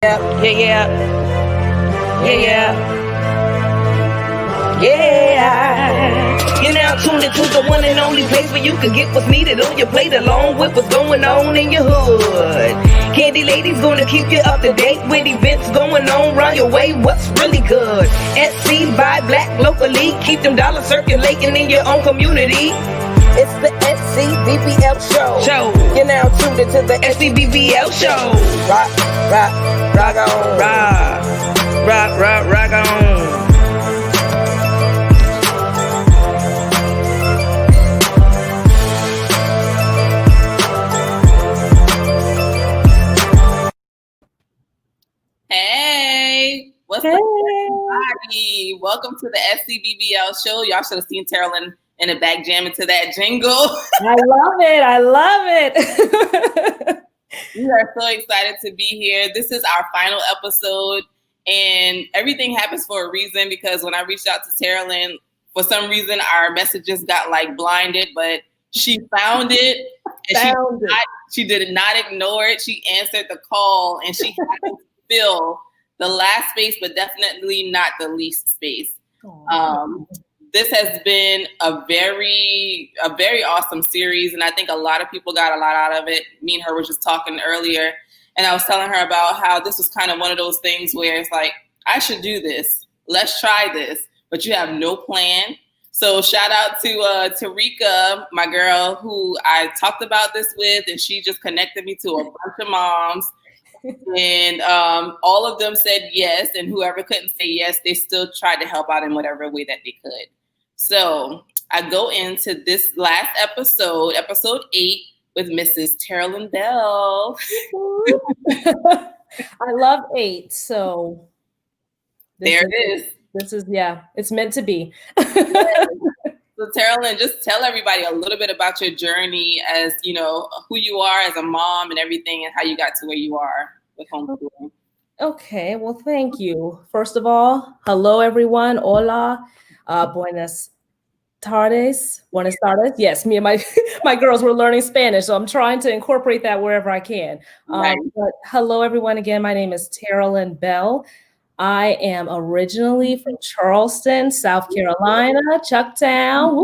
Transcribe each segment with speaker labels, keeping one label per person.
Speaker 1: Yeah, yeah. You're now tuned into the one and only place where you can get what's needed on your plate, along with what's going on in your hood. Candy Lady's gonna keep you up to date with events going on around your way. What's really good? SC by Black locally, keep them dollars circulating in your own community. It's the SCBBL show. You're now tuned into the SCBBL show. Rock on. Rock on.
Speaker 2: Hey, what's up, everybody? Welcome to the SCBBL show. Y'all should have seen Terolyn in the back jamming to that jingle.
Speaker 3: I love it.
Speaker 2: We are so excited to be here. This is our final episode, and everything happens for a reason, because when I reached out to Terolyn, for some reason our messages got blinded, but she found it. And she did not ignore it. She answered the call, and she had to fill the last space, but definitely not the least space. This has been a very awesome series, and I think a lot of people got a lot out of it. Me and her were just talking earlier, and I was telling her about how this was kind of one of those things where it's like, I should do this. Let's try this, but you have no plan. So shout out to Tarika, my girl, who I talked about this with, and she just connected me to a bunch of moms. And all of them said yes, and whoever couldn't say yes, they still tried to help out in whatever way that they could. So I go into this last episode, episode 8, with Mrs. Terolyn Bell.
Speaker 3: I love 8, so
Speaker 2: there it is.
Speaker 3: This is, it's meant to be.
Speaker 2: So Terolyn, just tell everybody a little bit about your journey, as you know, who you are as a mom and everything, and how you got to where you are with homeschooling.
Speaker 3: Okay, well, thank you. First of all, hello everyone. Hola, buenas tardes. Yes, me and my girls were learning Spanish, so I'm trying to incorporate that wherever I can.
Speaker 2: Right.
Speaker 3: But hello everyone again. My name is Terolyn Bell. I am originally from Charleston, South Carolina, Chucktown.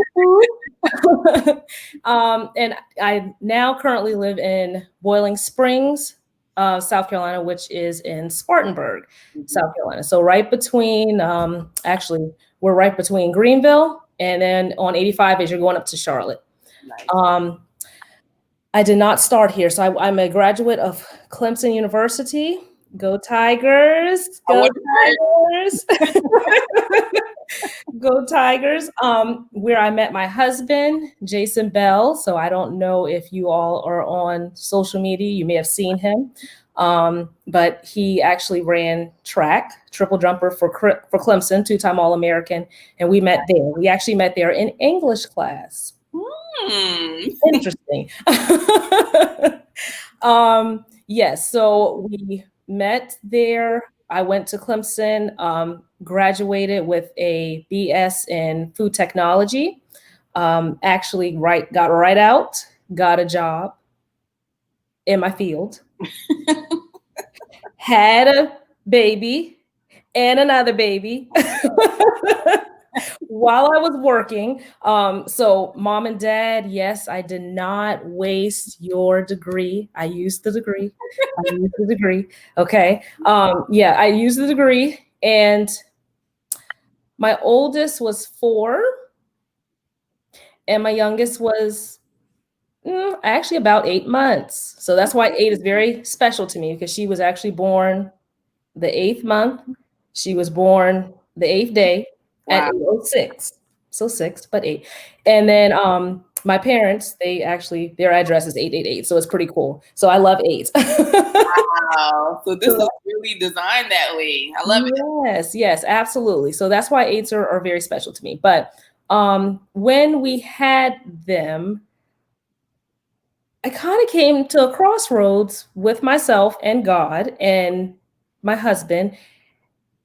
Speaker 3: And I now currently live in Boiling Springs, South Carolina, which is in Spartanburg, South Carolina. So right between, actually, we're right between Greenville and then on 85 as you're going up to Charlotte.
Speaker 2: Nice.
Speaker 3: I did not start here. So I'm a graduate of Clemson University. Go Tigers! Go Tigers! Go Tigers! Where I met my husband, Jason Bell. So I don't know if you all are on social media. You may have seen him, but he actually ran track, triple jumper for Clemson, 2-time All-American, and we met there. We actually met there in English class. Interesting. Yes, so we met there. I went to Clemson, graduated with a BS in food technology. Actually, got right out, got a job in my field, had a baby and another baby while I was working. So mom and dad, yes, I did not waste your degree. I used the degree. Okay. I used the degree, and my oldest was 4 and my youngest was actually about 8 months. So that's why 8 is very special to me, because she was actually born the 8th month. She was born the 8th day. At 8:06, so 6, but 8. And then my parents, their address is 888, so it's pretty cool. So I love 8.
Speaker 2: Wow, so this is really designed that way. I love it.
Speaker 3: Yes, absolutely. So that's why 8s are very special to me. But when we had them, I kind of came to a crossroads with myself and God and my husband.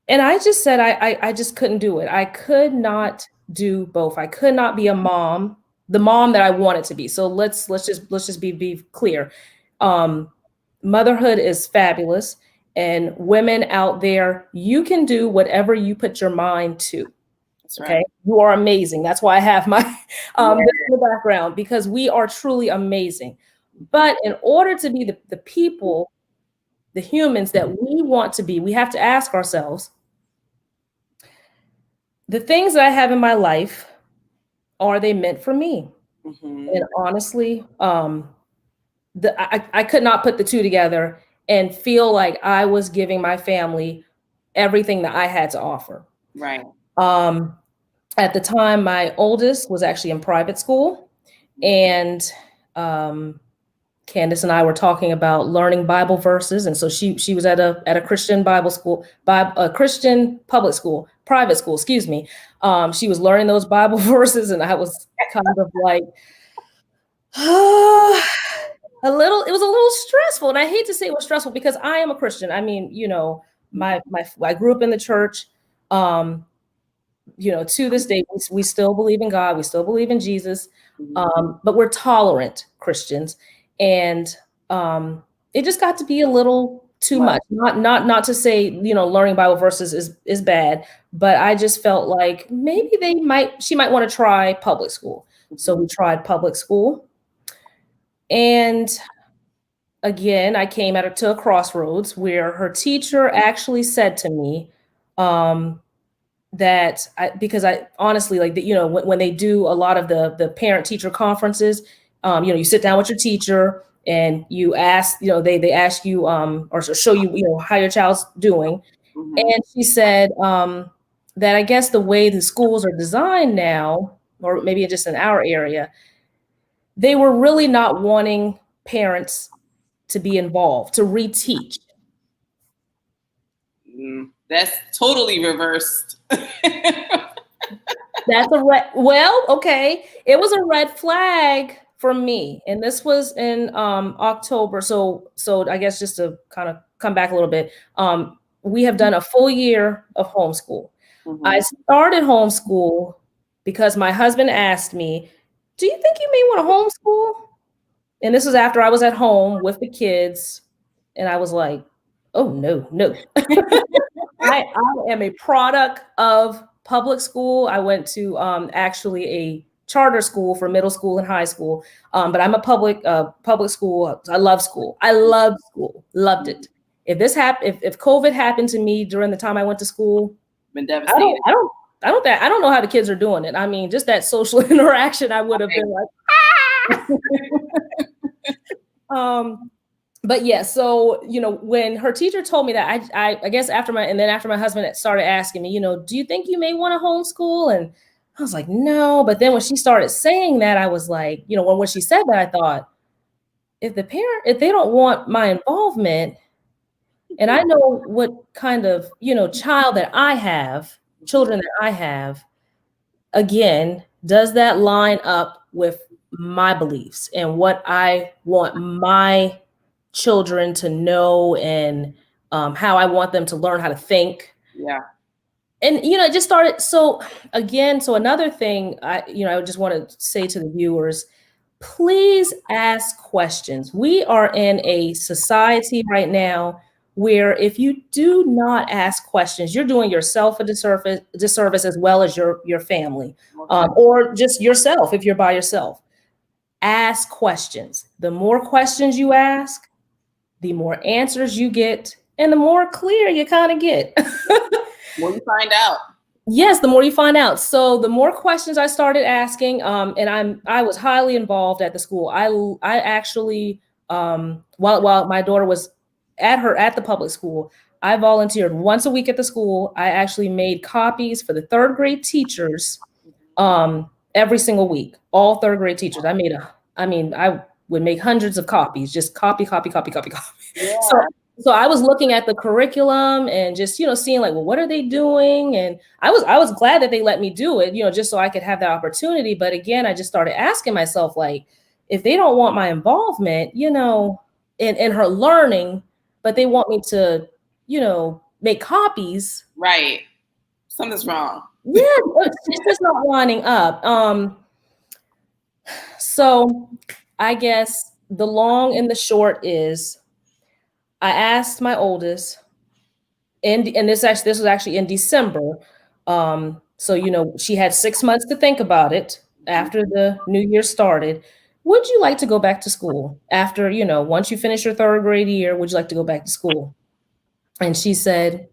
Speaker 3: And I just said, I just couldn't do it. I could not do both. I could not be a mom, the mom that I wanted to be. So let's just be clear. Motherhood is fabulous. And women out there, you can do whatever you put your mind to.
Speaker 2: That's
Speaker 3: Okay.
Speaker 2: right.
Speaker 3: You are amazing. That's why I have my this in the background, because we are truly amazing. But in order to be the people, the humans that we want to be, we have to ask ourselves, the things that I have in my life, are they meant for me? And honestly, I could not put the two together and feel like I was giving my family everything that I had to offer.
Speaker 2: Right.
Speaker 3: At the time, my oldest was actually in private school, and Candace and I were talking about learning Bible verses, and so she was at a Christian Bible school, a Christian public school, private school, excuse me. She was learning those Bible verses, and I was kind of like, it was a little stressful, and I hate to say it was stressful because I am a Christian. I mean, I grew up in the church. To this day, we still believe in God. We still believe in Jesus, but we're tolerant Christians. And it just got to be a little too much. Not to say, learning Bible verses is bad, but I just felt like maybe she might want to try public school. So we tried public school. And again, I came to a crossroads where her teacher actually said to me, because I honestly, like, when they do a lot of the parent teacher conferences, you sit down with your teacher and you ask, they ask you or show you, how your child's doing. And she said that I guess the way the schools are designed now, or maybe just in our area, they were really not wanting parents to be involved, to reteach.
Speaker 2: That's totally reversed.
Speaker 3: That's okay. It was a red flag for me. And this was in October. So I guess just to kind of come back a little bit, we have done a full year of homeschool. I started homeschool because my husband asked me, do you think you may want to homeschool? And this was after I was at home with the kids. And I was like, oh, no. I am a product of public school. I went to actually a charter school for middle school and high school. But I'm a public school. I love school. I love school. Loved it. If COVID happened to me during the time I went to school,
Speaker 2: been devastated.
Speaker 3: I don't know how the kids are doing it. I mean, just that social interaction, I would have been like, But yeah, so, when her teacher told me that, I guess after my husband started asking me, do you think you may want to homeschool? And I was like, no. But then when she started saying that, I was like, when she said that, I thought, if they don't want my involvement, and I know what kind of, children that I have, again, does that line up with my beliefs and what I want my children to know, and how I want them to learn how to think.
Speaker 2: Yeah.
Speaker 3: And, it just started. So another thing I just want to say to the viewers, please ask questions. We are in a society right now where if you do not ask questions, you're doing yourself a disservice as well as your family, or just yourself if you're by yourself. Ask questions. The more questions you ask, the more answers you get, and the more clear you kind of get.
Speaker 2: The more you find out.
Speaker 3: Yes, the more you find out. So the more questions I started asking, and I was highly involved at the school. I actually, while my daughter was at the public school, I volunteered once a week at the school. I actually made copies for the third grade teachers every single week. All third grade teachers. I would make hundreds of copies, just copy. Yeah. So I was looking at the curriculum and just, seeing like, well, what are they doing? And I was glad that they let me do it, just so I could have that opportunity. But again, I just started asking myself, like, if they don't want my involvement, in her learning, but they want me to, make copies.
Speaker 2: Right. Something's wrong.
Speaker 3: Yeah, it's just not lining up. So I guess the long and the short is, I asked my oldest, and this was actually in December. So, you know, she had 6 months to think about it after the new year started. Would you like to go back to school after, you know, once you finish your third grade year, would you like to go back to school? And she said,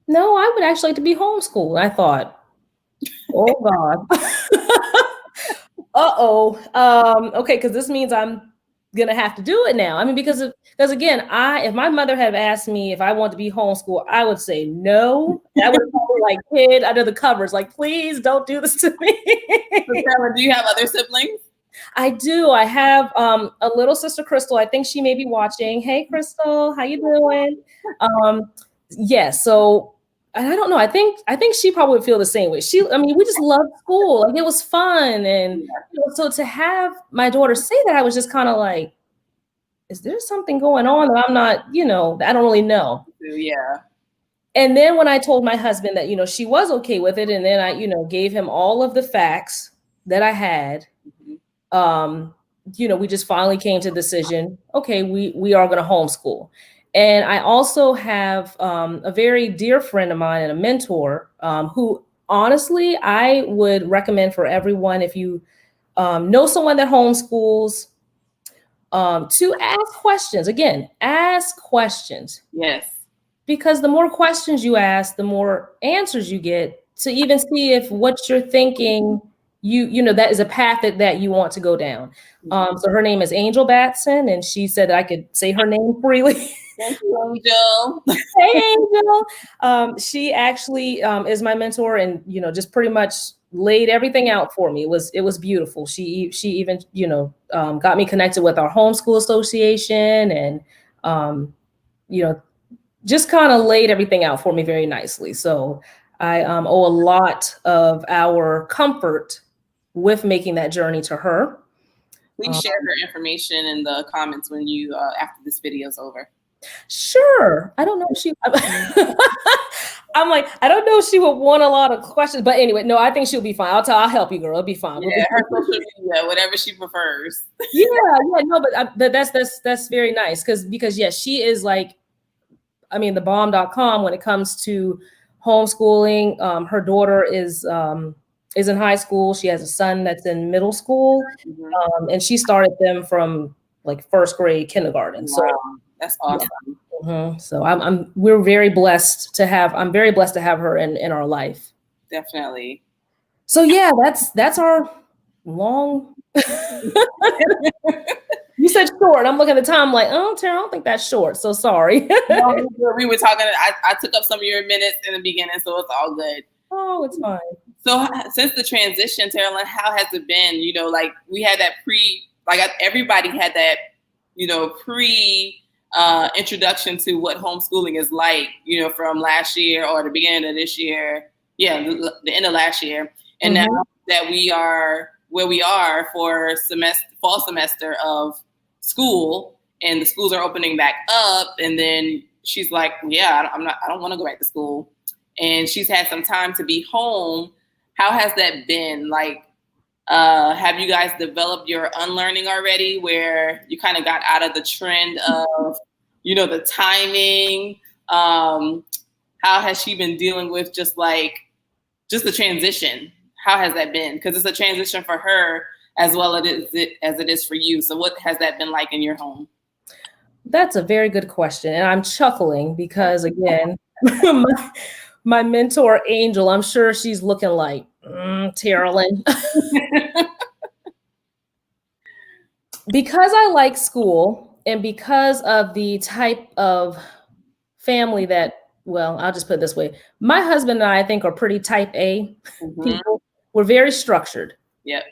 Speaker 3: no, I would actually like to be homeschooled. I thought, oh God. Okay, because this means I'm gonna have to do it now. I mean, because again, if my mother had asked me if I want to be homeschooled, I would say no. I would probably like hid under the covers, like, please don't do this to me.
Speaker 2: So, Sarah, do you have other siblings?
Speaker 3: I do. I have a little sister, Crystal. I think she may be watching. Hey, Crystal, how you doing? Yeah. So I don't know. I think she probably would feel the same way. I mean, we just loved school. Like, it was fun, and you know, so to have my daughter say that, I was just kind of like, is there something going on that I'm not? You know, I don't really know.
Speaker 2: Yeah. And
Speaker 3: then when I told my husband that, you know, she was okay with it, and then I, you know, gave him all of the facts that I had. You know, we just finally came to the decision, okay, we are going to homeschool. And I also have a very dear friend of mine and a mentor who honestly I would recommend for everyone, if you know someone that homeschools, to ask questions. Again, ask questions.
Speaker 2: Yes.
Speaker 3: Because the more questions you ask, the more answers you get, to even see if what you're thinking, you know, that is a path that you want to go down. So her name is Angel Batson, and she said that I could say her name freely.
Speaker 2: Thank you, Angel.
Speaker 3: Hey, Angel. She actually is my mentor, and you know, just pretty much laid everything out for me. It was beautiful. She even, you know, got me connected with our homeschool association, and you know, just kind of laid everything out for me very nicely. So I owe a lot of our comfort with making that journey to her.
Speaker 2: Please share her information in the comments when you after this video is over.
Speaker 3: Sure. I don't know if she I'm like, I don't know if she would want a lot of questions, but anyway, no, I think she'll be fine. I'll help you, girl. It'll be fine.
Speaker 2: Yeah, her social media, whatever she prefers.
Speaker 3: Yeah, no, but that's very nice because yes, she is like, I mean, the bomb.com when it comes to homeschooling. Her daughter is in high school. She has a son that's in middle school, and she started them from like first grade, kindergarten.
Speaker 2: Wow.
Speaker 3: So
Speaker 2: that's awesome.
Speaker 3: Yeah. So we're very blessed to have. I'm very blessed to have her in our life.
Speaker 2: Definitely.
Speaker 3: So yeah, that's our long. You said short. I'm looking at the time like, oh, Tara, I don't think that's short. So sorry.
Speaker 2: No, we were talking. I took up some of your minutes in the beginning, so it's all good.
Speaker 3: Oh, it's fine.
Speaker 2: So since the transition, Terolyn, how has it been? You know, like we had that everybody had that, you know, introduction to what homeschooling is like, you know, from last year or the beginning of this year. Yeah, the end of last year. And now that we are where we are for fall semester of school, and the schools are opening back up, and then she's like, yeah, I don't want to go back to school. And she's had some time to be home. How has that been? Like, have you guys developed your unlearning already, where you kind of got out of the trend of, you know, the timing? How has she been dealing with just the transition? How has that been? Because it's a transition for her as well as it is for you. So what has that been like in your home?
Speaker 3: That's a very good question. And I'm chuckling because, again, my mentor, Angel, I'm sure she's looking like, Terolyn. Because I like school, and because of the type of family that, well, I'll just put it this way. My husband and I think are pretty type A people. We're very structured.
Speaker 2: Yep.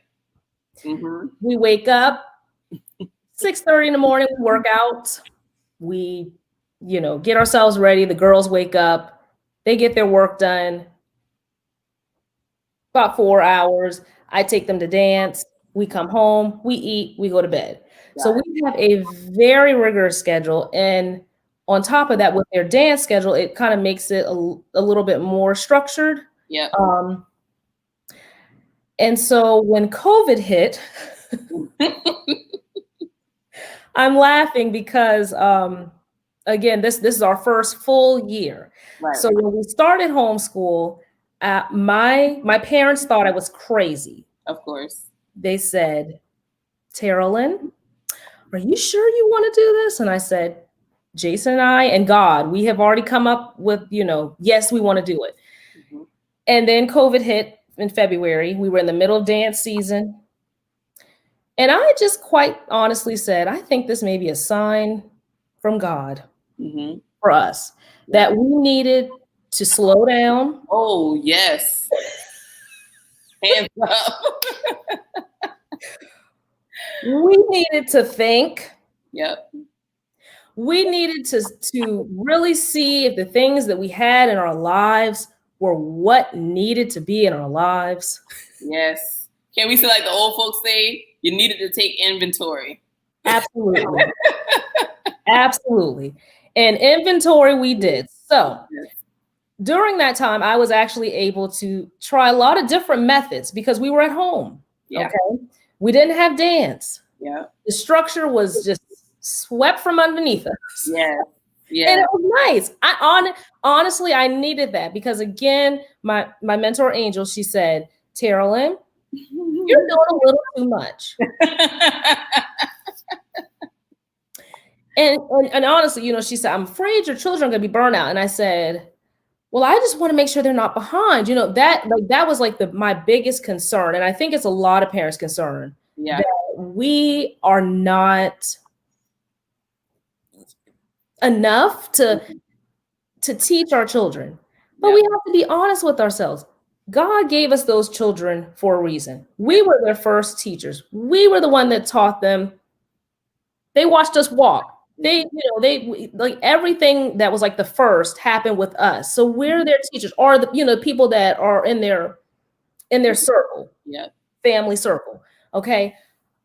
Speaker 3: We wake up 6:30 in the morning, we work out, we, you know, get ourselves ready. The girls wake up, they get their work done. About 4 hours, I take them to dance. We come home, we eat, we go to bed. So we have a very rigorous schedule. And on top of that, with their dance schedule, it kind of makes it a little bit more structured.
Speaker 2: Yeah.
Speaker 3: And so when COVID hit, I'm laughing because again, this is our first full year.
Speaker 2: Right.
Speaker 3: So when we started homeschool, my parents thought I was crazy.
Speaker 2: Of course.
Speaker 3: They said, Terolyn, are you sure you want to do this? And I said, Jason and I and God, we have already come up with, yes, we want to do it. Mm-hmm. And then COVID hit in February. We were in the middle of dance season. And I just quite honestly said, I think this may be a sign from God
Speaker 2: mm-hmm.
Speaker 3: for us that we needed to slow down.
Speaker 2: Oh, yes. Hands up.
Speaker 3: We needed to think.
Speaker 2: Yep.
Speaker 3: We needed to really see if the things that we had in our lives were what needed to be in our lives.
Speaker 2: Yes. Can we say, like the old folks say, you needed to take inventory?
Speaker 3: Absolutely. Absolutely. And inventory we did. So during that time, I was actually able to try a lot of different methods because we were at home.
Speaker 2: Yeah.
Speaker 3: Okay. We didn't have dance.
Speaker 2: Yeah.
Speaker 3: The structure was just swept from underneath us.
Speaker 2: Yeah. Yeah.
Speaker 3: And it was nice. Honestly, I needed that because again, my mentor Angel, she said, Terolyn, you're doing a little too much. and honestly, she said, I'm afraid your children are gonna be burnt out. And I said, well, I just want to make sure they're not behind. That was like my biggest concern. And I think it's a lot of parents' concern.
Speaker 2: Yeah.
Speaker 3: That we are not enough to teach our children. But we have to be honest with ourselves. God gave us those children for a reason. We were their first teachers. We were the one that taught them. They watched us walk. They like everything that was like the first happened with us. So we're their teachers, or the people that are in their circle, family circle. Okay.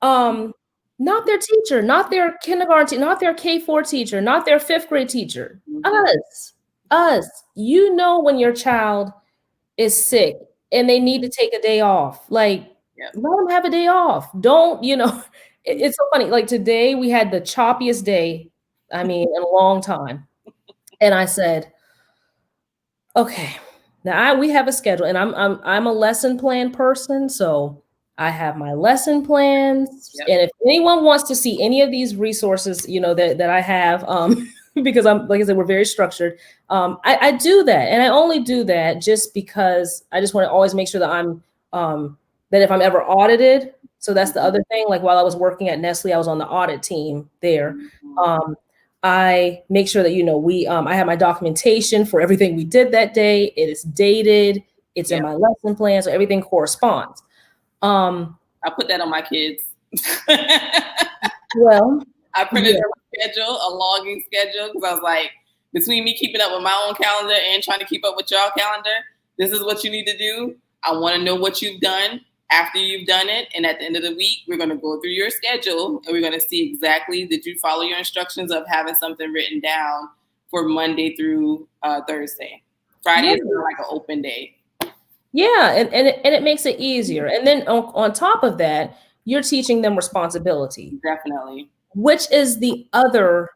Speaker 3: Not their teacher, not their kindergarten teacher, not their K-4 teacher, not their 5th grade teacher. Us. When your child is sick and they need to take a day off, let them have a day off. Don't, it's so funny. Like today we had the choppiest day, in a long time. And I said, okay, now we have a schedule and I'm a lesson plan person. So I have my lesson plans. And if anyone wants to see any of these resources, that I have, because like I said, we're very structured. I do that. And I only do that just because I just want to always make sure that that if I'm ever audited, so that's the other thing. Like while I was working at Nestle, I was on the audit team there. I make sure that, I have my documentation for everything we did that day. It is dated. It's in my lesson plan. So everything corresponds.
Speaker 2: I put that on my kids.
Speaker 3: Well,
Speaker 2: I printed a schedule, a logging schedule, because I was like, between me keeping up with my own calendar and trying to keep up with y'all calendar, this is what you need to do. I want to know what you've done after you've done it. And at the end of the week, we're going to go through your schedule and we're going to see exactly, did you follow your instructions of having something written down for Monday through Thursday. Friday is like an open day.
Speaker 3: Yeah, and it makes it easier. And then on top of that, you're teaching them responsibility.
Speaker 2: Definitely.
Speaker 3: Which is the other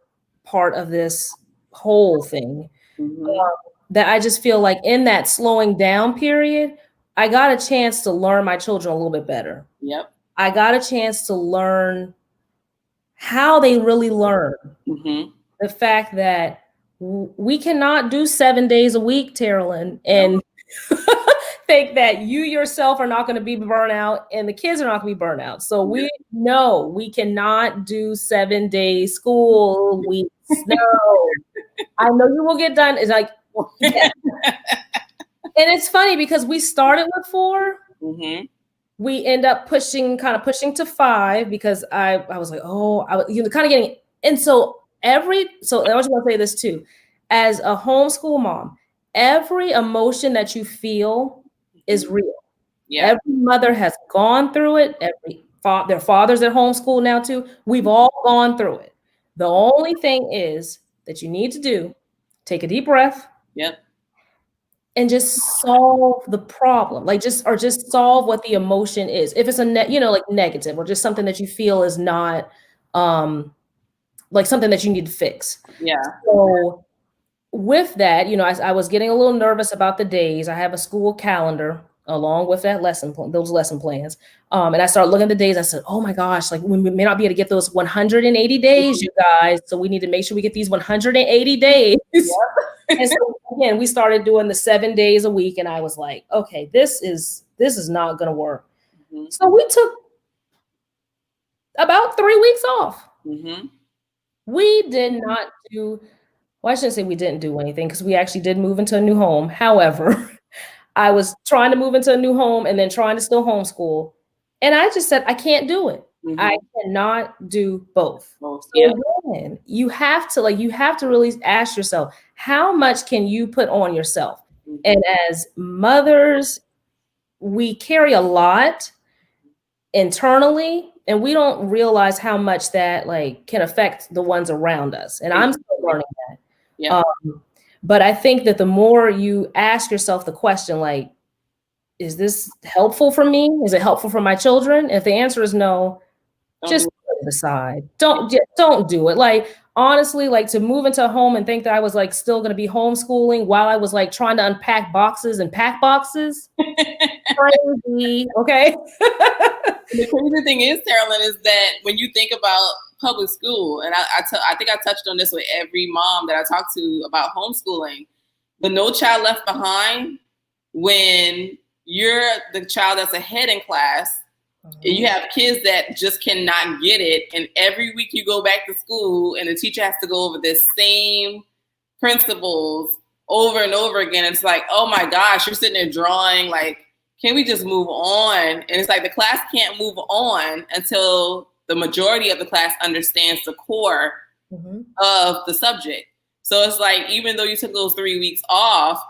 Speaker 3: part of this whole thing. That I just feel like in that slowing down period, I got a chance to learn my children a little bit better.
Speaker 2: Yep.
Speaker 3: I got a chance to learn how they really learn. The fact that we cannot do 7 days a week, Terolyn, and think that you yourself are not going to be burnt out and the kids are not going to be burnt out. So we know we cannot do 7 days school weeks. No, I know you will get done. It's like, and it's funny because we started with 4. We end up pushing to 5 because I was like, kind of getting, and so I just want to say this too, as a homeschool mom, every emotion that you feel is real. Every mother has gone through it. Their fathers at homeschool now too. We've all gone through it. The only thing is that you need to do, take a deep breath. And just solve the problem, just solve what the emotion is. If it's like negative or just something that you feel is not like something that you need to fix.
Speaker 2: Yeah.
Speaker 3: So with that, I was getting a little nervous about the days. I have a school calendar along with that those lesson plans. And I started looking at the days. I said, oh my gosh, like we may not be able to get those 180 days, you guys. So we need to make sure we get these 180 days. Yep. And so again, we started doing the 7 days a week. And I was like, okay, this is not going to work. Mm-hmm. So we took about 3 weeks off. Mm-hmm. We did not do, well, I shouldn't say we didn't do anything because we actually did move into a new home. However, I was trying to move into a new home and then trying to still homeschool. And I just said, I can't do it. Mm-hmm. I cannot do both. So again, you have to really ask yourself, how much can you put on yourself? Mm-hmm. And as mothers, we carry a lot internally, and we don't realize how much that like can affect the ones around us. And I'm still learning that. Yeah. But I think that the more you ask yourself the question, like, is this helpful for me? Is it helpful for my children? If the answer is no, just put it aside. Don't do it. Like, honestly, like to move into a home and think that I was like still going to be homeschooling while I was like trying to unpack boxes and pack boxes. Crazy. Okay.
Speaker 2: The crazy thing is, Terolyn, is that when you think about public school, and I think I touched on this with every mom that I talked to about homeschooling, but No Child Left Behind, when you're the child that's ahead in class, and you have kids that just cannot get it, and every week you go back to school and the teacher has to go over the same principles over and over again. It's like, oh my gosh, you're sitting there drawing, like, can we just move on? And it's like the class can't move on until the majority of the class understands the core of the subject. So it's like, even though you took those 3 weeks off,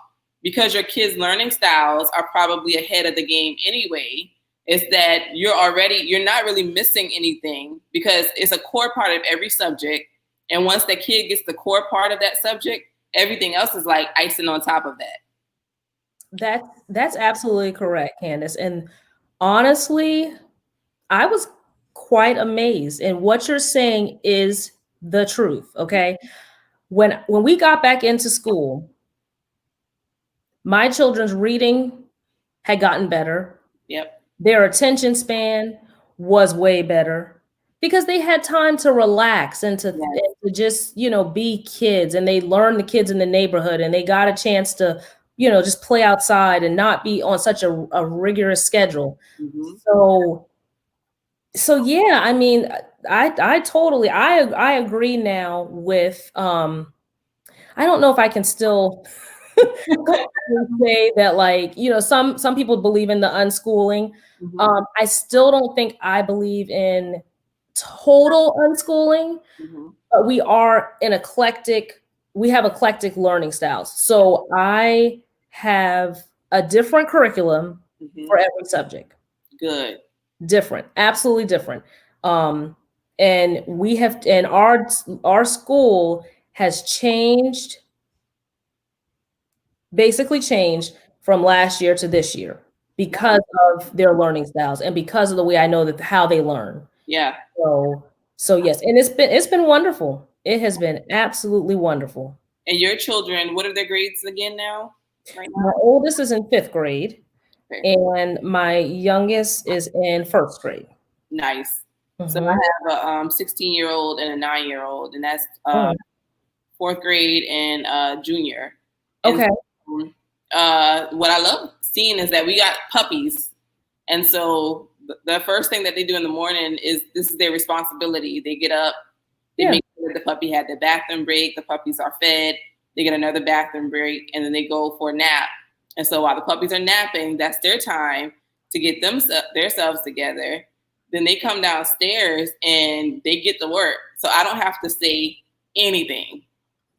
Speaker 2: because your kids' learning styles are probably ahead of the game anyway, is that you're not really missing anything because it's a core part of every subject. And once the kid gets the core part of that subject, everything else is like icing on top of that.
Speaker 3: That's absolutely correct, Candace. And honestly, I was quite amazed. And what you're saying is the truth. Okay. When we got back into school, my children's reading had gotten better.
Speaker 2: Yep.
Speaker 3: Their attention span was way better because they had time to relax and to just, be kids, and they learned the kids in the neighborhood, and they got a chance to, just play outside and not be on such a rigorous schedule. Mm-hmm. So yeah, I mean, I totally agree now with, I don't know if I can still say that, like, some people believe in the unschooling. Mm-hmm. I still don't think I believe in total unschooling, but we have eclectic learning styles. So I have a different curriculum for every subject.
Speaker 2: Good.
Speaker 3: Different, absolutely different. And our school has basically changed from last year to this year because of their learning styles and because of the way I know how they learn.
Speaker 2: Yeah.
Speaker 3: So yes, and it's been wonderful. It has been absolutely wonderful.
Speaker 2: And your children, what are their grades again now? Right now?
Speaker 3: My oldest is in 5th grade, and my youngest is in 1st grade.
Speaker 2: Nice. Mm-hmm. So I have a 16-year-old and a 9-year-old, and that's 4th grade and junior.
Speaker 3: Okay.
Speaker 2: And, what I love seeing is that we got puppies, and so the first thing that they do in the morning is this is their responsibility. They get up, they make sure that the puppy had their bathroom break, the puppies are fed, they get another bathroom break, and then they go for a nap. And so while the puppies are napping, that's their time to get themselves together. Then they come downstairs and they get to work. So I don't have to say anything.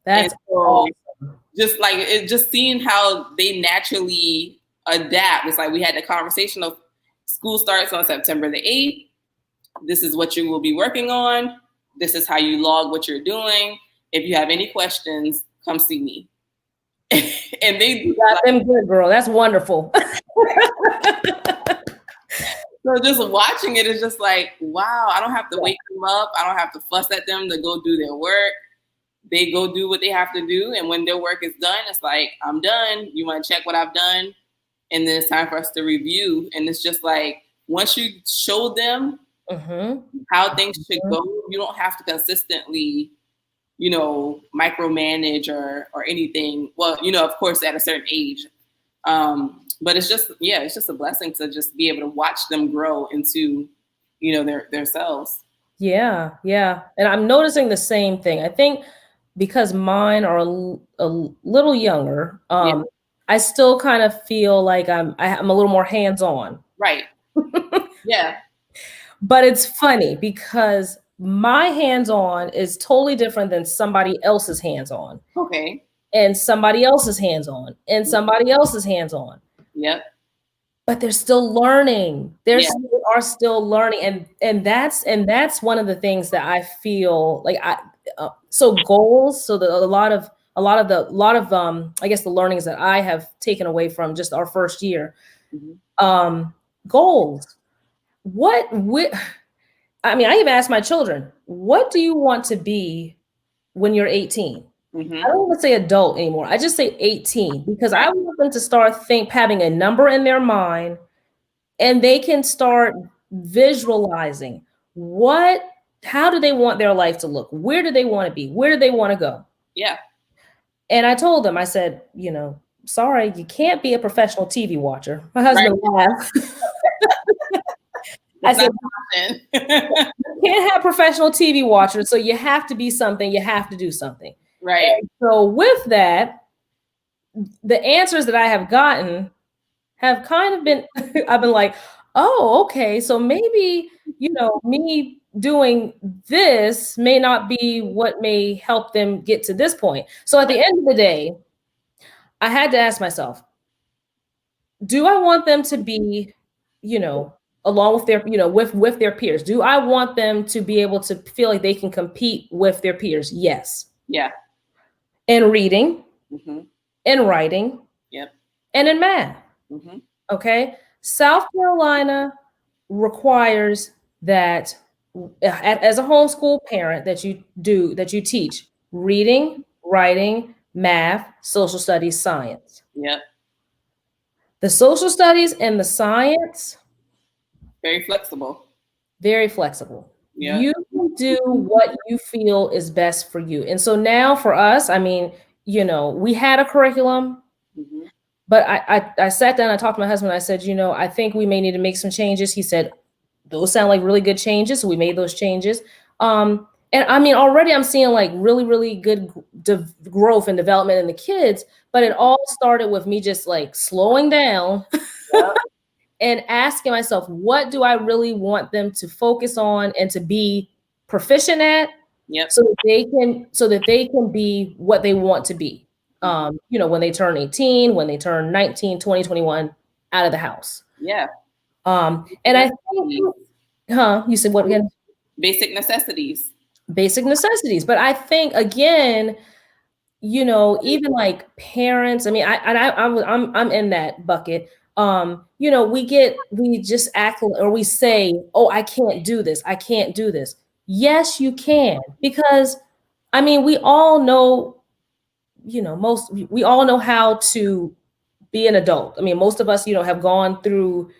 Speaker 3: That's awesome.
Speaker 2: Just seeing how they naturally adapt. It's like we had the conversation of school starts on September the 8th. This is what you will be working on. This is how you log what you're doing. If you have any questions, come see me. And they
Speaker 3: got them good, girl. That's wonderful.
Speaker 2: So just watching it is just like, wow, I don't have to wake them up. I don't have to fuss at them to go do their work. They go do what they have to do. And when their work is done, it's like, I'm done. You want to check what I've done? And then it's time for us to review. And it's just like, once you show them how things should go, you don't have to consistently, micromanage or anything. Well, of course, at a certain age. But it's just a blessing to just be able to watch them grow into, their selves.
Speaker 3: Yeah. Yeah. And I'm noticing the same thing. I think because mine are a little younger, I still kind of feel like I'm a little more hands-on.
Speaker 2: Right. Yeah.
Speaker 3: But it's funny because my hands-on is totally different than somebody else's hands-on.
Speaker 2: Okay.
Speaker 3: And somebody else's hands-on and somebody else's hands-on.
Speaker 2: Yep.
Speaker 3: But they're still learning. They are still learning. And that's one of the things that I feel like so goals. So a lot of I guess the learnings that I have taken away from just our first year. Goals. I even asked my children, what do you want to be when you're 18? I don't want to say adult anymore. I just say 18 because I want them to start having a number in their mind, and they can start visualizing how do they want their life to look? Where do they want to be? Where do they want to go?
Speaker 2: Yeah.
Speaker 3: And I told them, I said, sorry, you can't be a professional TV watcher. My husband laughed. I said, you can't have professional TV watchers, so you have to be something. You have to do something.
Speaker 2: Right.
Speaker 3: And so with that, the answers that I have gotten have kind of been, I've been like, oh, okay. So maybe, me doing this may not be what may help them get to this point. So at the end of the day, I had to ask myself, do I want them to be, along with their, with their peers? Do I want them to be able to feel like they can compete with their peers? Yes.
Speaker 2: Yeah.
Speaker 3: In reading, in writing, and in math. Okay. South Carolina requires that as a homeschool parent that you teach reading, writing, math, social studies, science.
Speaker 2: Yep.
Speaker 3: The social studies and the science,
Speaker 2: very flexible.
Speaker 3: Very flexible.
Speaker 2: Yeah.
Speaker 3: You can do what you feel is best for you. And so now for us, we had a curriculum, but I sat down, I talked to my husband, I said, I think we may need to make some changes. He said, those sound like really good changes. So we made those changes. And already I'm seeing like really, really good growth and development in the kids, but it all started with me just like slowing down and asking myself, what do I really want them to focus on and to be proficient at?
Speaker 2: Yep.
Speaker 3: So that they can be what they want to be. When they turn 18, when they turn 19, 20, 21, out of the house.
Speaker 2: Yeah.
Speaker 3: And I think, you said what again?
Speaker 2: Basic necessities.
Speaker 3: Basic necessities. But I think again, even like parents, I'm in that bucket. We just act or we say, oh, I can't do this. I can't do this. Yes, you can, because we all know, we all know how to be an adult. Most of us, have gone through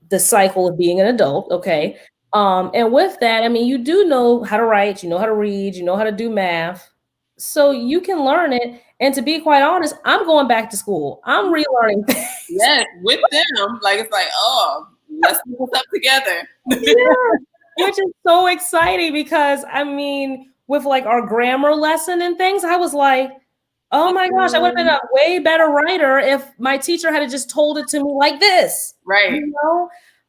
Speaker 3: the cycle of being an adult. Okay. And with that, you do know how to write, you know how to read, you know how to do math. So you can learn it. And to be quite honest, I'm going back to school. I'm relearning things.
Speaker 2: Yes, with them. Like, it's like, oh, let's do this up together.
Speaker 3: Yeah, which is so exciting because, with like our grammar lesson and things, I was like, oh my gosh, I would have been a way better writer if my teacher had just told it to me like this.
Speaker 2: Right.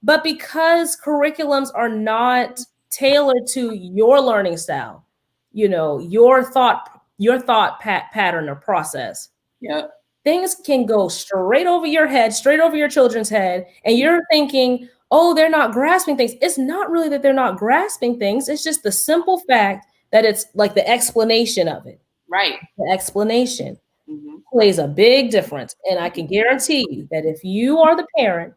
Speaker 3: But because curriculums are not tailored to your learning style, your thought pattern or process.
Speaker 2: Yep.
Speaker 3: Things can go straight over your head, straight over your children's head. And you're thinking, oh, they're not grasping things. It's not really that they're not grasping things. It's just the simple fact that it's like the explanation of it.
Speaker 2: Right.
Speaker 3: The explanation plays a big difference. And I can guarantee you that if you are the parent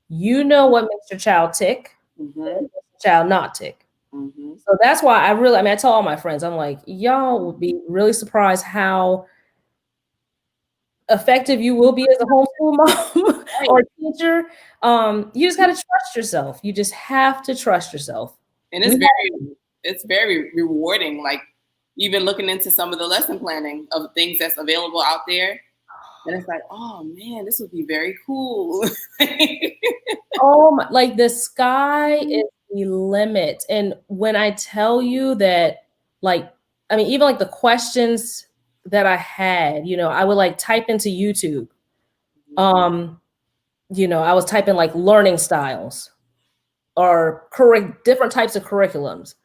Speaker 3: You know what makes your child tick,
Speaker 2: Mm-hmm.
Speaker 3: what makes your child not tick.
Speaker 2: Mm-hmm.
Speaker 3: So that's why I tell all my friends, I'm like, y'all would be really surprised how effective you will be as a homeschool mom or teacher. You just got to trust yourself. You just have to trust yourself.
Speaker 2: And it's very rewarding. Like even looking into some of the lesson planning of things that's available out there. And it's like, oh man, this would be very cool.
Speaker 3: Oh my, like the sky is the limit. And when I tell you that, like, I mean, even like the questions that I had, I would like type into YouTube. I was typing like learning styles or different types of curriculums.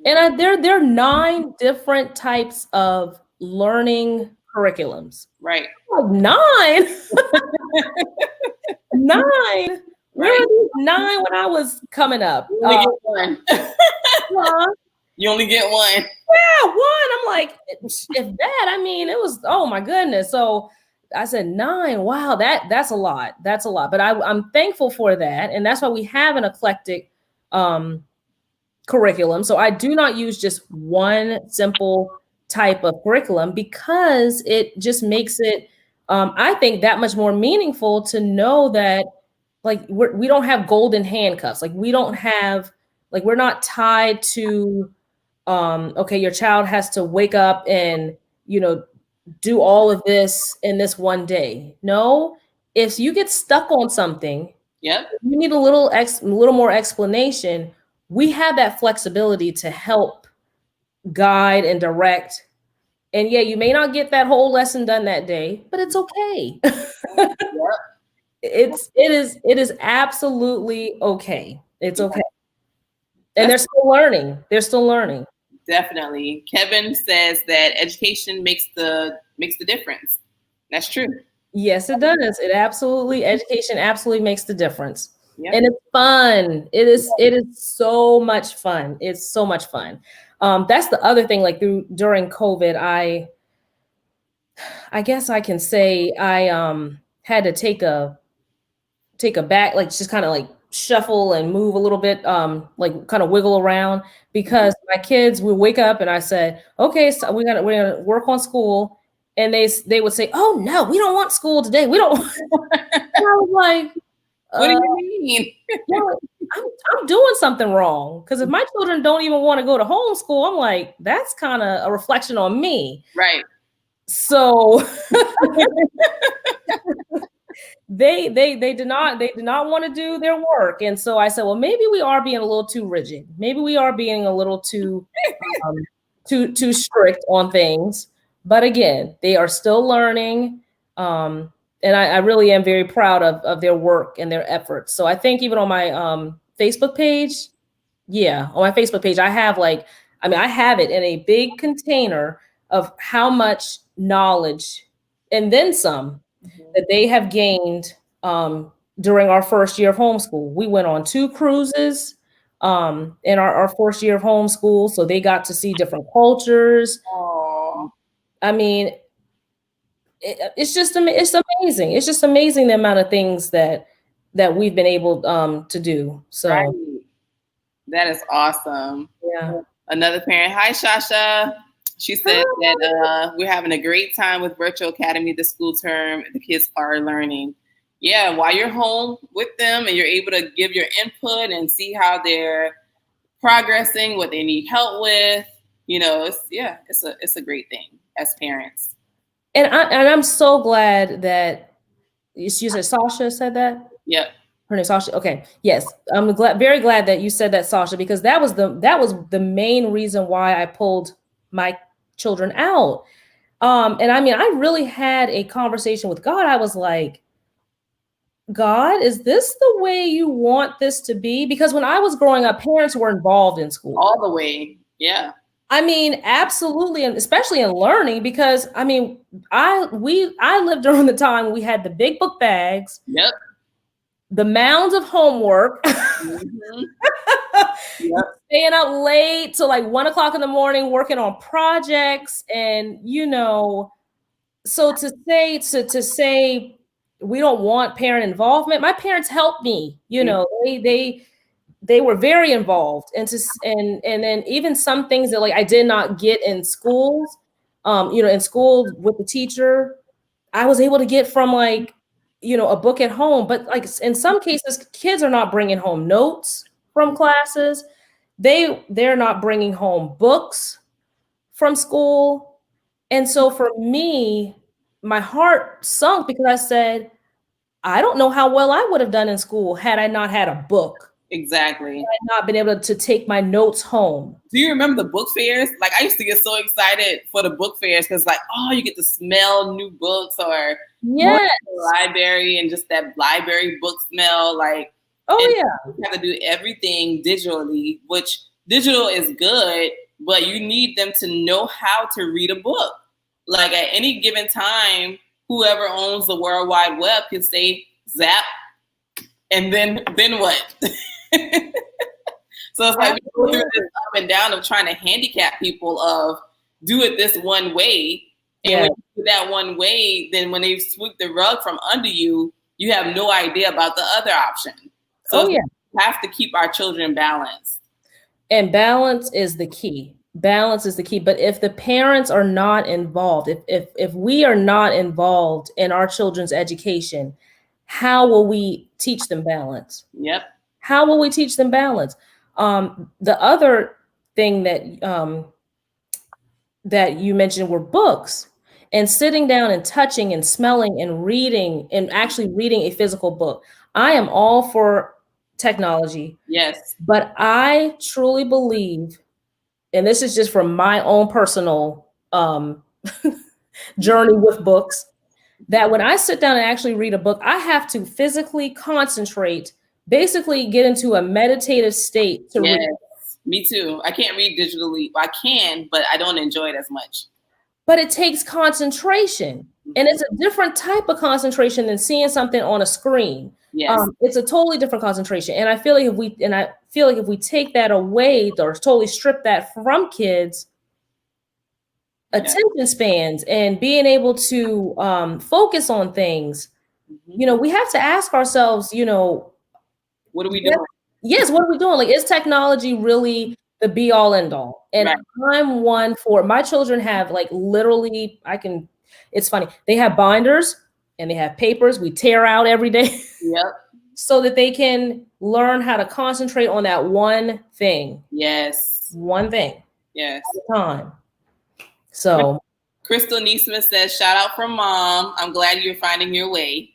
Speaker 3: And there are 9 different types of learning curriculums.
Speaker 2: Right.
Speaker 3: Like 9. 9. Where were these 9 when I was coming up?
Speaker 2: You only get one. You only get one.
Speaker 3: Yeah, one. I'm like, if that, I mean, it was, oh my goodness. So I said 9. Wow, that's a lot. That's a lot. But I'm thankful for that. And that's why we have an eclectic curriculum. So I do not use just one simple type of curriculum because it just makes it, I think, that much more meaningful to know that like we don't have golden handcuffs. Like we don't have, like we're not tied to, okay, your child has to wake up and, do all of this in this one day. No, if you get stuck on something,
Speaker 2: yep,
Speaker 3: you need a little more explanation. We have that flexibility to help guide and direct. And yeah, you may not get that whole lesson done that day, but it's okay.
Speaker 2: Yep.
Speaker 3: It is absolutely okay. It's okay. And they're still learning. They're still learning.
Speaker 2: Definitely. Kevin says that education makes the difference. That's true.
Speaker 3: Yes, it does. Education absolutely makes the difference.
Speaker 2: Yep.
Speaker 3: And it's fun. It is so much fun. It's so much fun. That's the other thing, like during COVID, I guess I can say I had to take a back, like just kind of like shuffle and move a little bit, like kind of wiggle around, because my kids would wake up and I said, okay, so we're gonna work on school. And they would say, oh no, we don't want school today. We don't. I was like,
Speaker 2: what do you mean?
Speaker 3: I'm doing something wrong. Because if my children don't even want to go to homeschool, I'm like, that's kind of a reflection on me.
Speaker 2: Right.
Speaker 3: So they did not want to do their work. And so I said, well, maybe we are being a little too rigid. Maybe we are being a little too too strict on things. But again, they are still learning. And I really am very proud of their work and their efforts. So I think even on my Facebook page, I have I have it in a big container of how much knowledge and then some that they have gained during our first year of homeschool. We went on 2 cruises in our first year of homeschool. So they got to see different cultures.
Speaker 2: Aww.
Speaker 3: I mean, it's amazing. It's just amazing the amount of things that we've been able to do. So
Speaker 2: right. That is awesome.
Speaker 3: Yeah.
Speaker 2: Another parent, hi Shasha. She said that we're having a great time with Virtual Academy this school term. The kids are learning. Yeah, while you're home with them and you're able to give your input and see how they're progressing, what they need help with, it's a great thing as parents.
Speaker 3: And I'm so glad that you said Sasha said that.
Speaker 2: Yep.
Speaker 3: Her name's Sasha. Okay. Yes. I'm very glad that you said that, Sasha, because that was the main reason why I pulled my children out. And I mean, I really had a conversation with God. I was like, God, is this the way you want this to be? Because when I was growing up, parents were involved in school.
Speaker 2: All the way. Yeah.
Speaker 3: I mean, absolutely, and especially in learning, because I mean, I lived during the time when we had the big book bags,
Speaker 2: yep,
Speaker 3: the mounds of homework,
Speaker 2: yep,
Speaker 3: staying up late till like 1 o'clock in the morning working on projects, and so to say, we don't want parent involvement. My parents helped me, you know, they were very involved, and then even some things that like I did not get in schools, you know, in school with the teacher, I was able to get from like, you know, a book at home. But like in some cases, kids are not bringing home notes from classes. They're not bringing home books from school. And so for me, my heart sunk because I said, I don't know how well I would have done in school had I not had a book.
Speaker 2: Exactly.
Speaker 3: Had I not been able to take my notes home.
Speaker 2: Do you remember the book fairs? Like I used to get so excited for the book fairs because like, oh, you get to smell new books or
Speaker 3: yes,
Speaker 2: the library and just that library book smell. Like,
Speaker 3: oh yeah,
Speaker 2: you have to do everything digitally, which digital is good, but you need them to know how to read a book. Like at any given time, whoever owns the World Wide Web can say zap, and then what? So it's like we go through this up and down of trying to handicap people of do it this one way. And when you do that one way, then when they sweep the rug from under you, you have no idea about the other option. So we have to keep our children balanced.
Speaker 3: And balance is the key. Balance is the key. But if the parents are not involved, if we are not involved in our children's education, how will we teach them balance?
Speaker 2: Yep.
Speaker 3: How will we teach them balance? The other thing that you mentioned were books, and sitting down and touching and smelling and reading and actually reading a physical book. I am all for technology.
Speaker 2: Yes.
Speaker 3: But I truly believe, and this is just from my own personal journey with books, that when I sit down and actually read a book, I have to physically concentrate, basically get into a meditative state to read.
Speaker 2: Me too. I can't read digitally. I can, but I don't enjoy it as much.
Speaker 3: But it takes concentration. And it's a different type of concentration than seeing something on a screen.
Speaker 2: Yes.
Speaker 3: It's a totally different concentration. And I feel like if we take that away or totally strip that from kids, attention spans and being able to focus on things, you know, we have to ask ourselves, you know,
Speaker 2: what are we doing?
Speaker 3: Yes, what are we doing? Like, is technology really the be all end all? And I'm one for, my children have like literally, it's funny. They have binders and they have papers we tear out every day.
Speaker 2: Yep.
Speaker 3: So that they can learn how to concentrate on that one thing.
Speaker 2: Yes.
Speaker 3: One thing.
Speaker 2: Yes.
Speaker 3: At a time. So
Speaker 2: Crystal Neesmith says, shout out from mom. I'm glad you're finding your way.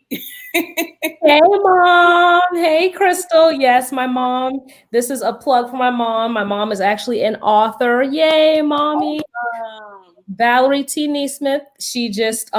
Speaker 3: Hey, mom. Hey, Crystal. Yes, my mom. This is a plug for my mom. My mom is actually an author. Yay, mommy. Valerie T. Neesmith. She just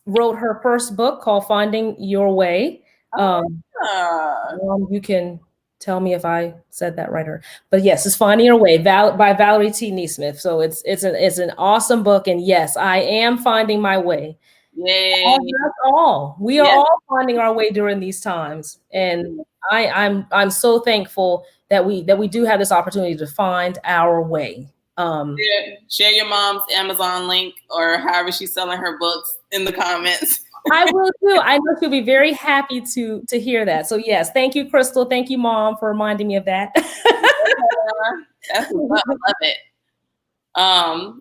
Speaker 3: wrote her first book called Finding Your Way. You can tell me if I said that right, but yes, it's Finding Your Way by Valerie T. Neesmith. So it's an awesome book, and yes, I am finding my way.
Speaker 2: Yay!
Speaker 3: That's all. We are all finding our way during these times, and I'm so thankful that we do have this opportunity to find our way.
Speaker 2: Share your mom's Amazon link or however she's selling her books in the comments.
Speaker 3: I will too. I know she'll be very happy to hear that. So yes, thank you, Crystal. Thank you, Mom, for reminding me of that.
Speaker 2: That's what I love it.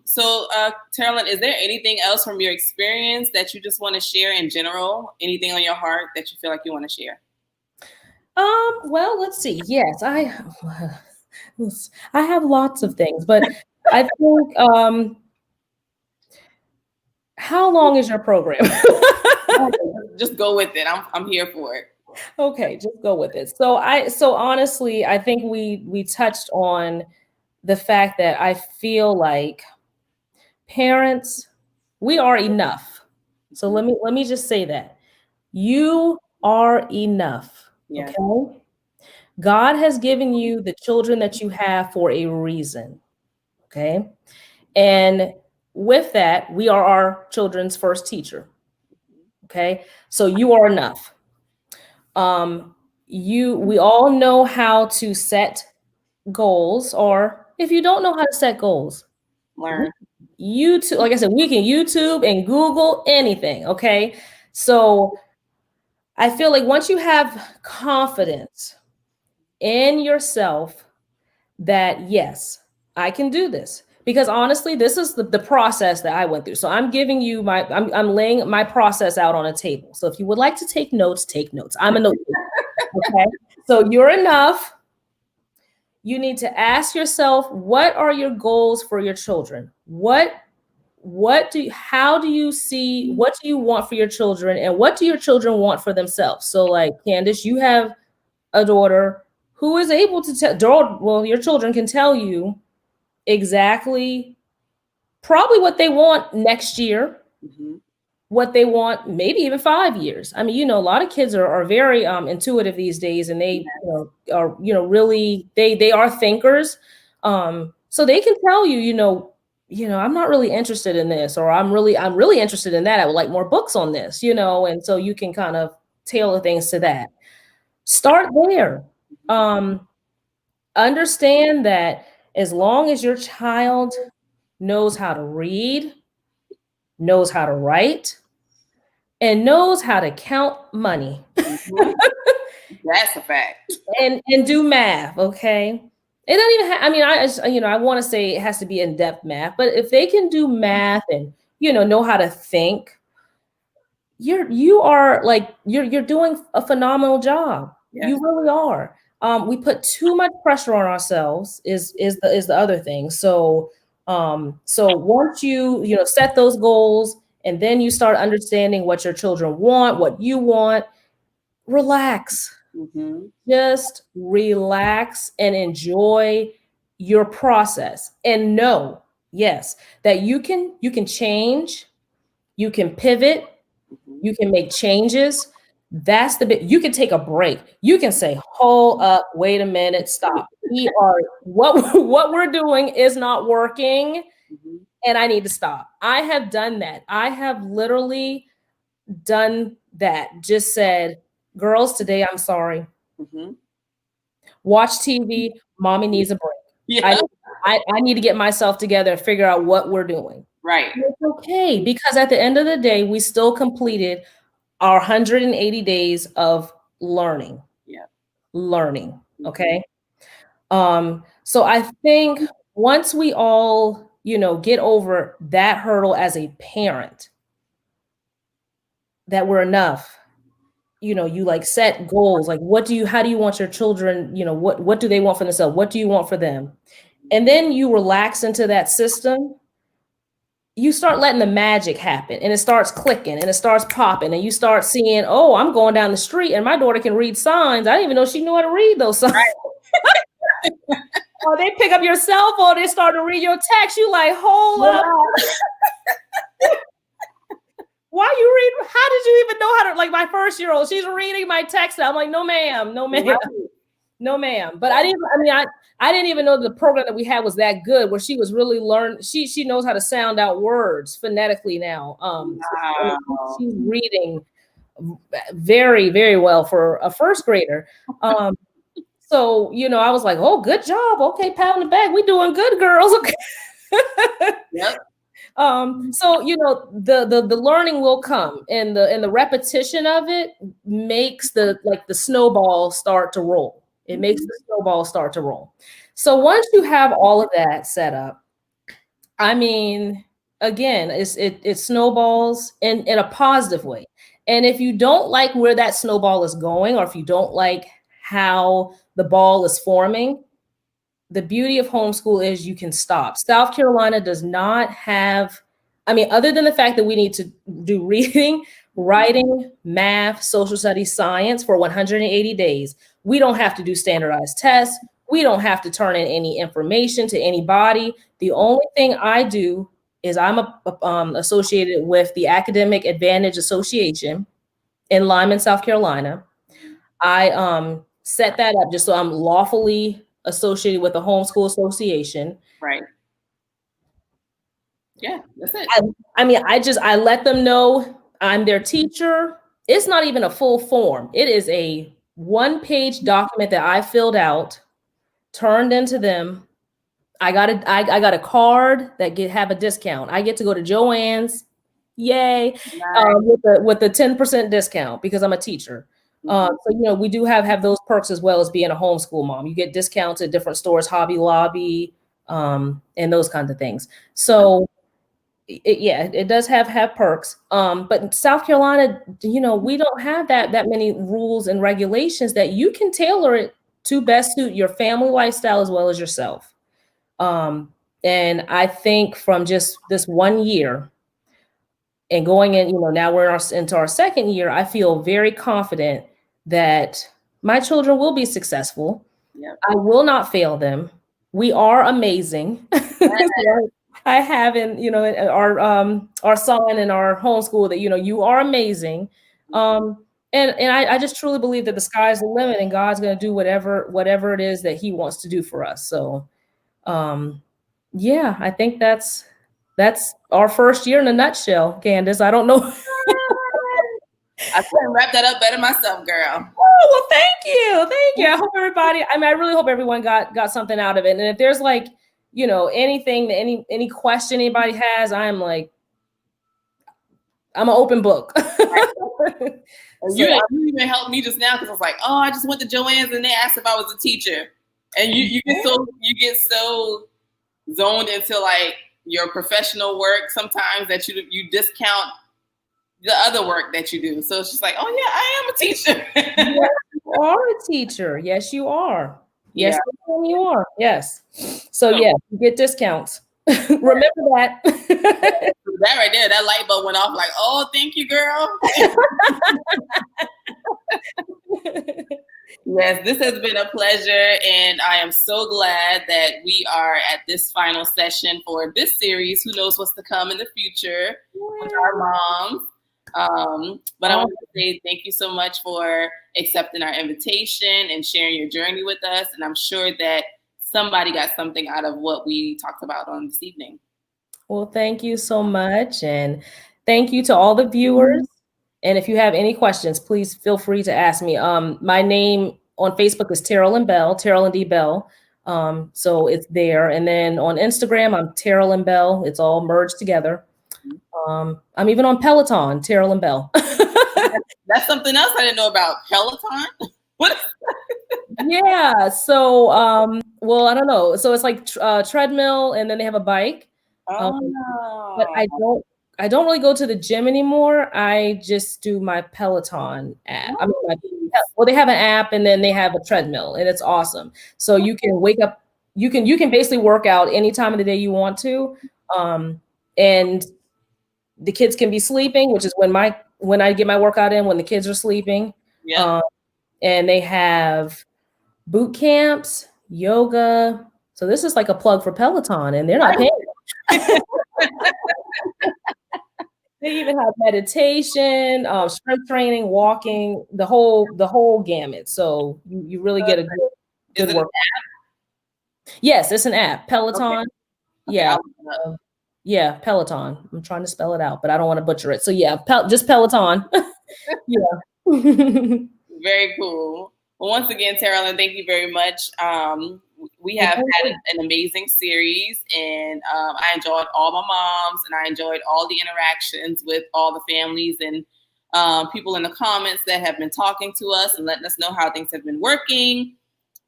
Speaker 2: So Terolyn, is there anything else from your experience that you just want to share in general? Anything on your heart that you feel like you want to share?
Speaker 3: Well, let's see. Yes, I have lots of things, but I think how long is your program?
Speaker 2: Just go with it. I'm here for it.
Speaker 3: Okay, just go with it. So honestly, I think we touched on the fact that I feel like parents, we are enough. So let me just say that. You are enough.
Speaker 2: Yeah.
Speaker 3: Okay? God has given you the children that you have for a reason. Okay? And with that, we are our children's first teacher. Okay? So you are enough. We all know how to set goals, or if you don't know how to set goals,
Speaker 2: learn.
Speaker 3: YouTube, like I said, we can YouTube and Google anything. Okay. So I feel like once you have confidence in yourself that, yes, I can do this. Because honestly, this is the process that I went through. So I'm giving you I'm laying my process out on a table. So if you would like to take notes, take notes. I'm a note taker. Okay. So you're enough. You need to ask yourself, what are your goals for your children? How do you see, what do you want for your children, and what do your children want for themselves? So like Candace, you have a daughter who is able to tell, your children can tell you exactly probably what they want next year, what they want maybe even 5 years. I mean, a lot of kids are very intuitive these days, and they are really they are thinkers. So they can tell you, I'm not really interested in this, or I'm really interested in that. I would like more books on this, and so you can kind of tailor things to that. Start there. Understand that as long as your child knows how to read, knows how to write, and knows how to count money.
Speaker 2: That's a fact.
Speaker 3: And do math, okay? It doesn't even I want to say it has to be in-depth math, but if they can do math and know how to think, you're doing a phenomenal job. Yes. You really are. We put too much pressure on ourselves is the other thing. So once you set those goals, and then you start understanding what your children want, what you want, relax. Just relax and enjoy your process, and know, yes, that you can change, you can pivot, you can make changes. That's the bit. You can take a break. You can say, hold up, wait a minute, stop. What we're doing is not working, and I need to stop. I have done that. I have literally done that. Just said, girls, today I'm sorry. Watch TV. Mommy needs a break. Yeah. I need to get myself together and figure out what we're doing.
Speaker 2: Right.
Speaker 3: It's okay, because at the end of the day, we still completed our 180 days of learning.
Speaker 2: Yeah.
Speaker 3: Learning. Okay. So I think once we all, get over that hurdle as a parent, that we're enough. You like set goals, like how do you want your children, what do they want for themselves? What do you want for them? And then you relax into that system. You start letting the magic happen, and it starts clicking, and it starts popping, and you start seeing, oh, I'm going down the street and my daughter can read signs. I didn't even know she knew how to read those signs. Right. Or they pick up your cell phone, they start to read your text. You like, hold up. Why you read? How did you even know how to, like my 1-year-old, she's reading my text. I'm like, no, ma'am, no, ma'am, no, ma'am. But I didn't even know the program that we had was that good, where she was really she knows how to sound out words phonetically now. Wow. So she's reading very, very well for a first grader. So, I was like, oh, good job. Okay, pat on the back. We doing good, girls. Okay. Yep. So the learning will come, and the repetition of it makes the snowball start to roll. It makes the snowball start to roll. So once you have all of that set up, I mean, again, it snowballs in a positive way. And if you don't like where that snowball is going, or if you don't like how the ball is forming, the beauty of homeschool is you can stop. South Carolina does not have, other than the fact that we need to do reading, writing, math, social studies, science for 180 days. We don't have to do standardized tests. We don't have to turn in any information to anybody. The only thing I do is I'm associated with the Academic Advantage Association in Lyman, South Carolina. I set that up just so I'm lawfully associated with the Homeschool Association.
Speaker 2: Right. Yeah, that's it.
Speaker 3: I let them know I'm their teacher. It's not even a full form. It is a 1-page document that I filled out, turned into them. I got a card that have a discount. I get to go to Joann's, Yay.
Speaker 2: Nice.
Speaker 3: With the 10% discount because I'm a teacher. So, we do have those perks as well as being a homeschool mom. You get discounts at different stores, Hobby Lobby, and those kinds of things. So it does have perks. But in South Carolina, we don't have that many rules and regulations that you can tailor it to best suit your family lifestyle as well as yourself. And I think from just this 1 year and going in, now we're into our second year, I feel very confident that my children will be successful.
Speaker 2: Yep.
Speaker 3: I will not fail them. We are amazing. I have our son in our homeschool that, you are amazing. And I just truly believe that the sky's the limit and God's going to do whatever it is that he wants to do for us. So, I think that's our first year in a nutshell, Candace. I don't know.
Speaker 2: I couldn't wrap that up better myself, girl.
Speaker 3: Oh, well, thank you. I hope everybody, I really hope everyone got something out of it. And if there's anything, any question anybody has, I'm an open book.
Speaker 2: You even helped me just now because I was like, oh, I just went to Joanne's and they asked if I was a teacher. And you get so zoned into your professional work sometimes that you discount the other work that you do. So it's just like, oh yeah, I am a teacher.
Speaker 3: Yes, you are a teacher. Yes, you are. Yes, you are. Yes. So you get discounts. Remember that.
Speaker 2: That right there, that light bulb went off like, oh, thank you, girl. Yes, this has been a pleasure, and I am so glad that we are at this final session for this series. Who knows what's to come in the future with our moms. But I want to say thank you so much for accepting our invitation and sharing your journey with us. And I'm sure that somebody got something out of what we talked about on this evening.
Speaker 3: Well, thank you so much. And thank you to all the viewers. And if you have any questions, please feel free to ask me. My name on Facebook is Terolyn Bell, Terolyn D Bell. So it's there. And then on Instagram, I'm Terolyn Bell. It's all merged together. I'm even on Peloton, Terolyn Bell.
Speaker 2: That's something else I didn't know about. Peloton? What?
Speaker 3: Yeah. So, well, I don't know. So it's like treadmill, and then they have a bike. But I don't really go to the gym anymore. I just do my Peloton app. They have an app, and then they have a treadmill, and it's awesome. So you can wake up. You can basically work out any time of the day you want to, and the kids can be sleeping, which is when I get my workout in when the kids are sleeping.
Speaker 2: Yeah.
Speaker 3: And they have boot camps, yoga. So this is like a plug for Peloton, and they're not paying. They even have meditation, strength training, walking, the whole gamut. So you really get a good workout. Yes, it's an app. Peloton. Okay. Yeah. Peloton. I'm trying to spell it out, but I don't want to butcher it. So yeah, just Peloton. Yeah.
Speaker 2: Very cool. Well, once again, Terolyn, thank you very much. We have had an amazing series, and I enjoyed all my moms, and I enjoyed all the interactions with all the families and people in the comments that have been talking to us and letting us know how things have been working,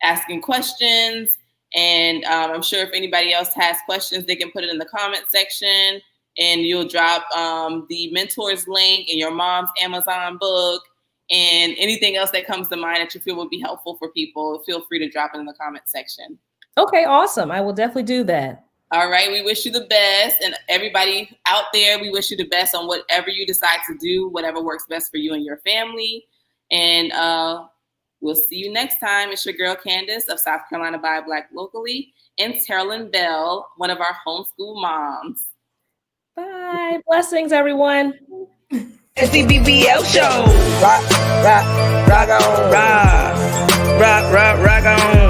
Speaker 2: asking questions. And I'm sure if anybody else has questions, they can put it in the comment section, and you'll drop the mentors link in your mom's Amazon book. And anything else that comes to mind that you feel would be helpful for people, feel free to drop it in the comment section.
Speaker 3: Okay, awesome. I will definitely do that.
Speaker 2: All right. We wish you the best. And everybody out there, we wish you the best on whatever you decide to do, whatever works best for you and your family. And we'll see you next time. It's your girl, Candace of South Carolina by Black Locally, and Terolyn Bell, one of our homeschool moms.
Speaker 3: Bye. Blessings, everyone.
Speaker 1: SCBBL show. Rock on. Rock on.